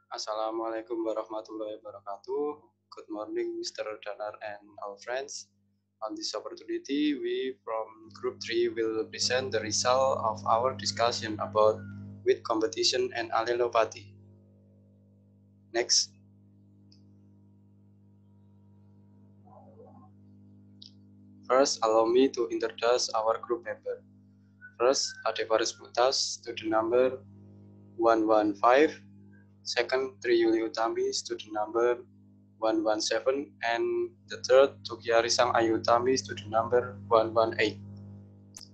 Assalamualaikum warahmatullahi wabarakatuh. Good morning, Mr. Danar and all friends. On this opportunity, we from Group 3 will present the result of our discussion about wheat competition and allelopathy. Next. First, allow me to introduce our group member. First, Adebaris Putas, student number 115. Second, Triyuli Utami, student number 117, and the third, Tukiarisang Ayutami, student number 118.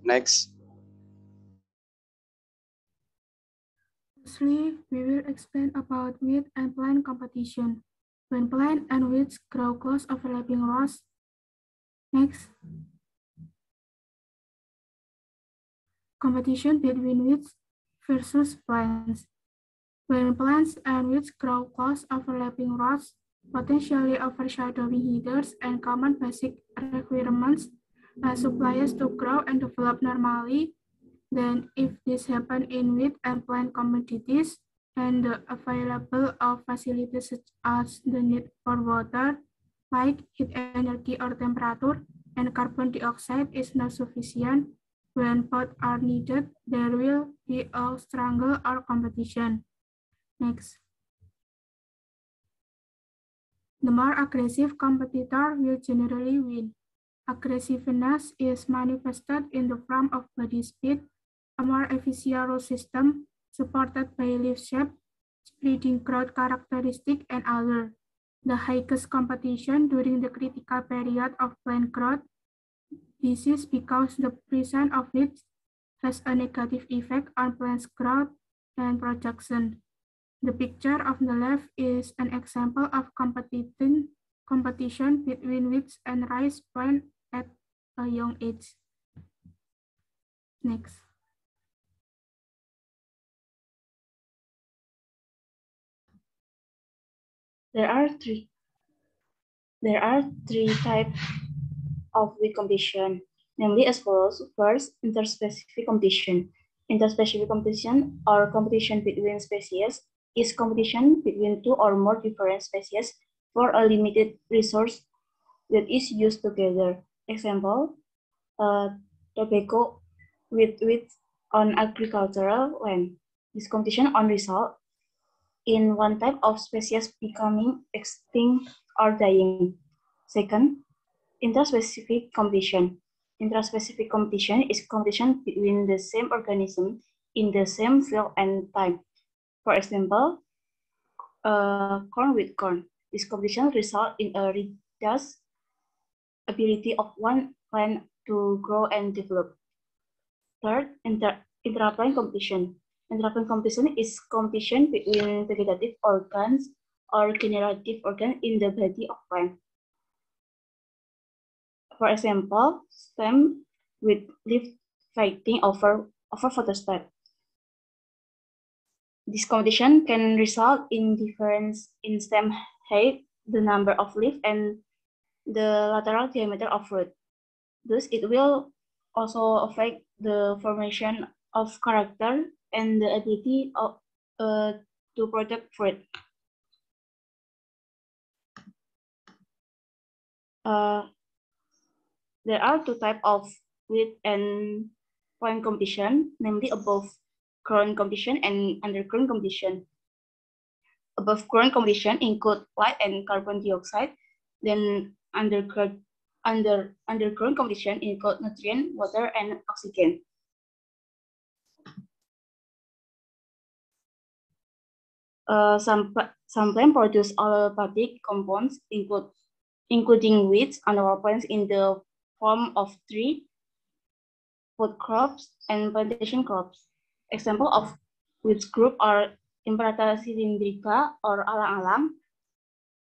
Next. Firstly, we will explain about wheat and plant competition. When plant and wheat grow close overlapping rows. Next. Competition between wheat versus plants. When plants and wheat grow close overlapping rows, potentially overshadowing headers and common basic requirements as suppliers to grow and develop normally, then if this happens in wheat and plant commodities, and the available of facilities such as the need for water, like heat energy or temperature, and carbon dioxide is not sufficient, when both are needed, there will be a struggle or competition. Next. The more aggressive competitor will generally win. Aggressiveness is manifested in the form of body speed, a more efficient root system supported by leaf shape, spreading growth characteristic, and other. The highest competition during the critical period of plant growth. This is because the presence of it has a negative effect on plant's growth and projection. The picture of the left is an example of competition between wheat and rice plant at a young age. Next. There are three types of wheat competition, namely as follows. First, interspecific competition. Interspecific competition or competition between species is competition between two or more different species for a limited resource that is used together. Example, tobacco with on agricultural land. This competition on result in one type of species becoming extinct or dying. Second, intraspecific competition. Intraspecific competition is competition between the same organism in the same field and time. For example, corn with corn. This competition results in a reduced ability of one plant to grow and develop. Third, intraplant competition. Intraplant competition is competition between vegetative organs or generative organs in the body of plant. For example, stem with leaf fighting over photostat. This competition can result in difference in stem height, the number of leaves, and the lateral diameter of root. Thus, it will also affect the formation of character and the ability of, to produce fruit. There are two types of wheat and plant competition, namely above ground competition and underground competition. Above ground competition include light and carbon dioxide. Then underground competition include nutrient, water, and oxygen. Some plants produce allelopathic compounds, including weeds and other plants in the form of tree, food crops, and plantation crops. Example of weeds group are Imperata cylindrica or alang-alang.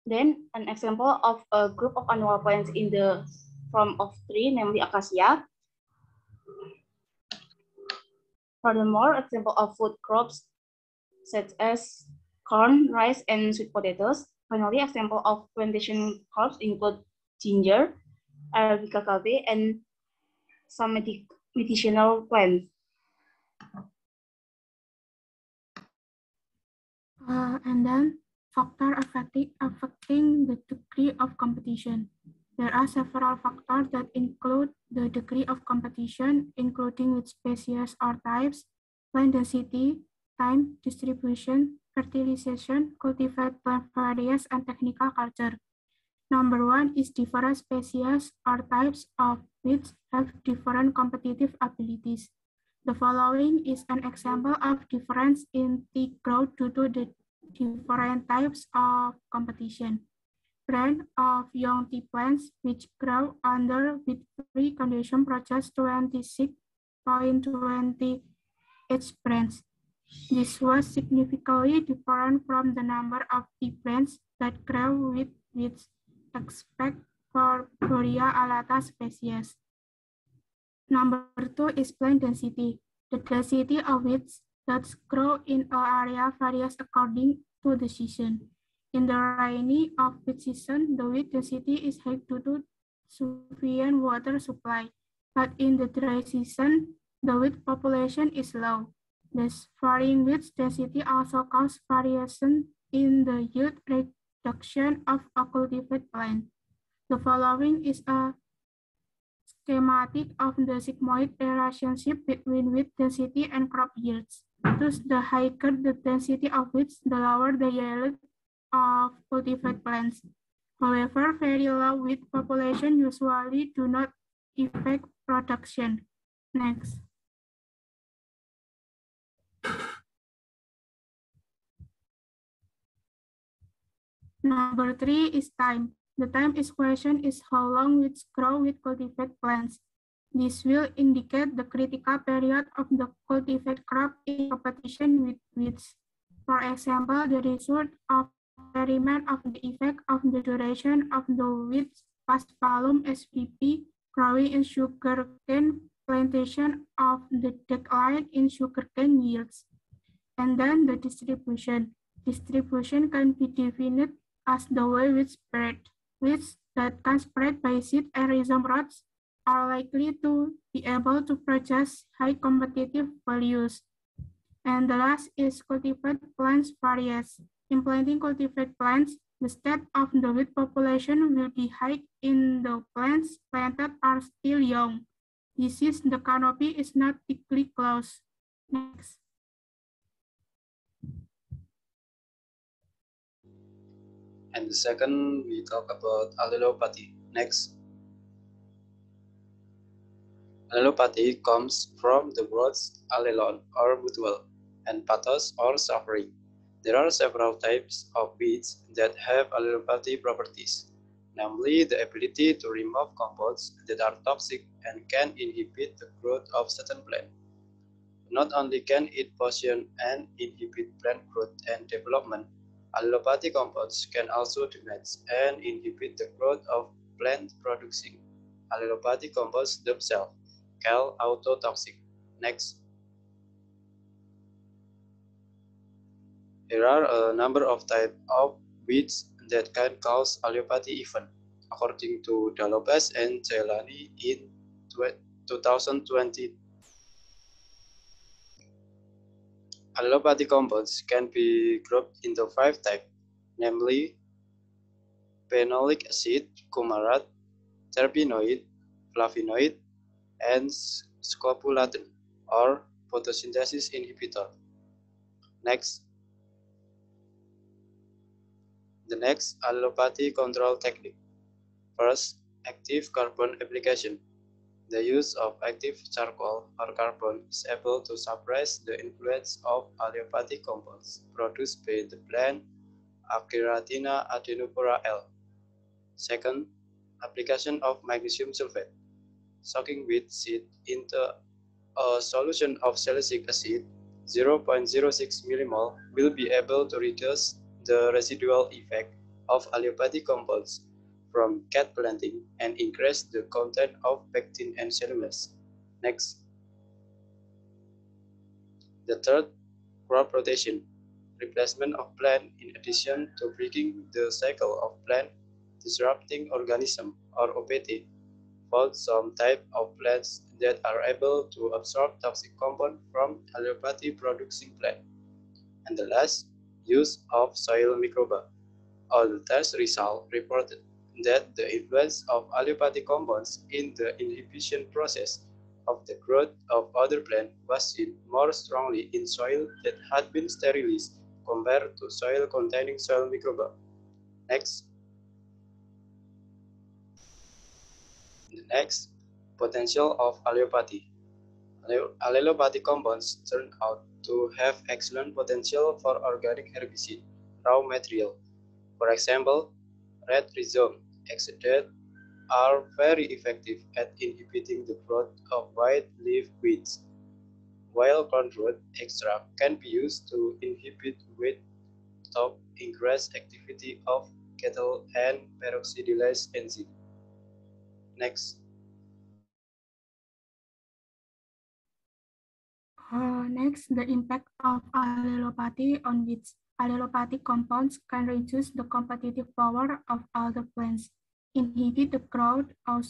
Then an example of a group of annual plants in the form of tree, namely acacia. Furthermore, example of food crops such as corn, rice, and sweet potatoes. Finally, example of plantation crops include ginger, Arabica cabe, and some medicinal plants. And then factor affecting the degree of competition. There are several factors that include the degree of competition, including which species or types, plant density, time, distribution, fertilization, cultivate plant varieties, and technical culture. Number one is different species or types of which have different competitive abilities. The following is an example of difference in tea growth due to the different types of competition. Brand of young tea plants which grow under wheat-free condition produce 26.20 each branch. This was significantly different from the number of tea plants that grow with wheat, except for Borea alata species. Number two is plant density. The density of weeds that grow in an area varies according to the season. In the rainy off-peak season, the weed density is high due to sufficient water supply, but in the dry season, the weed population is low. This varying weed density also causes variation in the yield reduction of a cultivated plant. The following is a schematic of the sigmoid relationship between weed density and crop yields. Thus, the higher the density of weeds, the lower the yield of cultivated plants. However, very low weed population usually do not affect production. Next. Number three is time. The time is question is how long weeds grow with cultivated plants. This will indicate the critical period of the cultivated crop in competition with weeds. For example, the result of experiment of the effect of the duration of the weeds Paspalum spp growing in sugarcane plantation of the decline in sugarcane yields. And then the distribution. Distribution can be defined as the way weeds spread. Weeds that can spread by seed and rhizome rods are likely to be able to produce high competitive values. And the last is cultivated plants varieties. In planting cultivated plants, the state of the weed population will be high in the plants planted are still young. This is the canopy is not thickly closed. Next. And the second, we talk about allelopathy. Next. Allelopathy comes from the words allelon or mutual and pathos or suffering. There are several types of weeds that have allelopathy properties, namely the ability to remove compounds that are toxic and can inhibit the growth of certain plants. Not only can it poison and inhibit plant growth and development, allelopathy compounds can also damage and inhibit the growth of plant-producing allelopathy compounds themselves, called autotoxic. Next. There are a number of types of weeds that can cause allelopathy even, according to Dalopes and Celani in 2020. Allelopathy compounds can be grouped into 5 types, namely phenolic acid, coumarat, terpenoid, flavonoid, and scopulatin, or photosynthesis inhibitor. Next. The next allelopathy control technique. First, active carbon application. The use of active charcoal or carbon is able to suppress the influence of allelopathic compounds produced by the plant Acheratina adenopora L. Second, application of magnesium sulfate. Soaking wheat seed into a solution of salicylic acid 0.06 millimole will be able to reduce the residual effect of allelopathic compounds from cat planting and increase the content of pectin and cellulose. Next. The third, crop rotation, replacement of plant in addition to breaking the cycle of plant disrupting organism or OPT. Found some type of plants that are able to absorb toxic compound from allelopathy producing plant. And the last, use of soil microba. All the test results reported that the influence of allelopathic compounds in the inhibition process of the growth of other plants was seen more strongly in soil that had been sterilized compared to soil containing soil microba. Next. The next, potential of allelopathy. Allelopathic compounds turn out to have excellent potential for organic herbicide raw material. For example, red rhizome exudates are very effective at inhibiting the growth of white leaf weeds, while corn root extract can be used to inhibit weed top ingress activity of cattle and peroxidase enzyme. Next. Next, the impact of allelopathy on weeds. Allelopathic compounds can reduce the competitive power of other plants, inhibit the growth of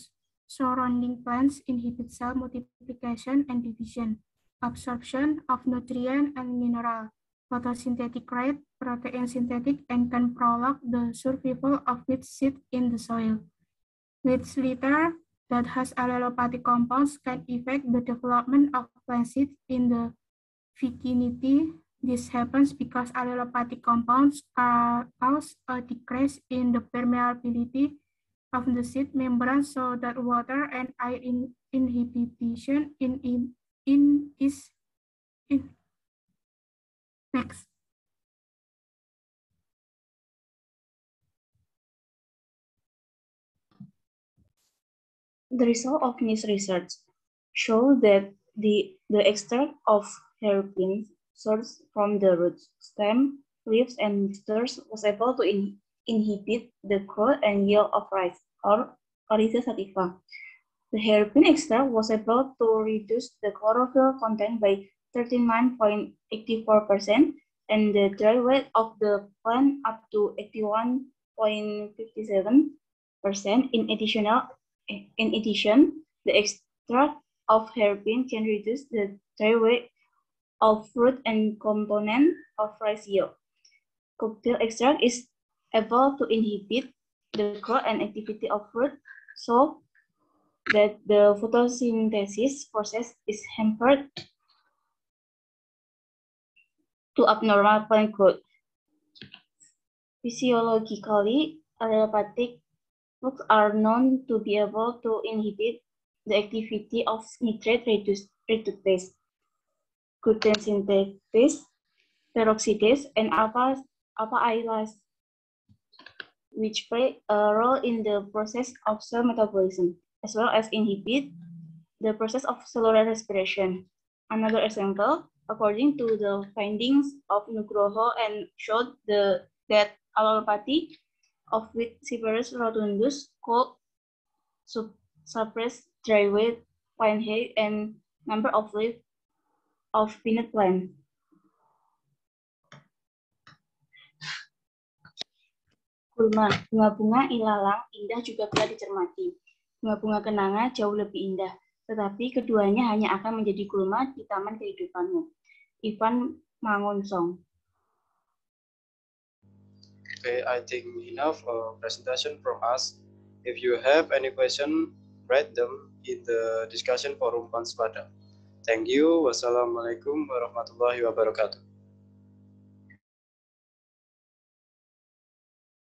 surrounding plants, inhibit cell multiplication and division, absorption of nutrient and mineral, photosynthetic rate, protein synthetic, and can prolong the survival of weed seed in the soil. Weed litter that has allelopathic compounds can affect the development of plant seeds in the vicinity. This happens because allelopathic compounds cause a decrease in the permeability of the seed membrane so that water and air inhibition is next. The result of this research show that the extract of hairpin sourced from the roots, stem, leaves, and mixtures was able to inhibit the growth and yield of rice, or Oryza sativa. The hairpin extract was able to reduce the chlorophyll content by 39.84% and the dry weight of the plant up to 81.57%. In addition, the extract of hairpin can reduce the dry weight of fruit and component of rice yield. Cocktail extract is able to inhibit the growth and activity of fruit so that the photosynthesis process is hampered to abnormal plant growth. Physiologically, allelopathic fruits are known to be able to inhibit the activity of nitrate reductase, gluten synthetase, peroxidase, and alpha amylase, which play a role in the process of cell metabolism, as well as inhibit the process of cellular respiration. Another example, according to the findings of Nugroho, and showed that allelopathy of wheat Cyperus rotundus could suppress dry weight, pine height, and number of leaves of peanut plant. Gulma, bunga-bunga ilalang indah juga telah dicermati. Bunga-bunga kenanga jauh lebih indah, tetapi keduanya hanya akan menjadi gulma di taman kehidupanmu. Ivan Mangunsong. Okay, I think enough presentation from us. If you have any question, write them in the discussion forum Panspada. Thank you. Wassalamualaikum warahmatullahi wabarakatuh.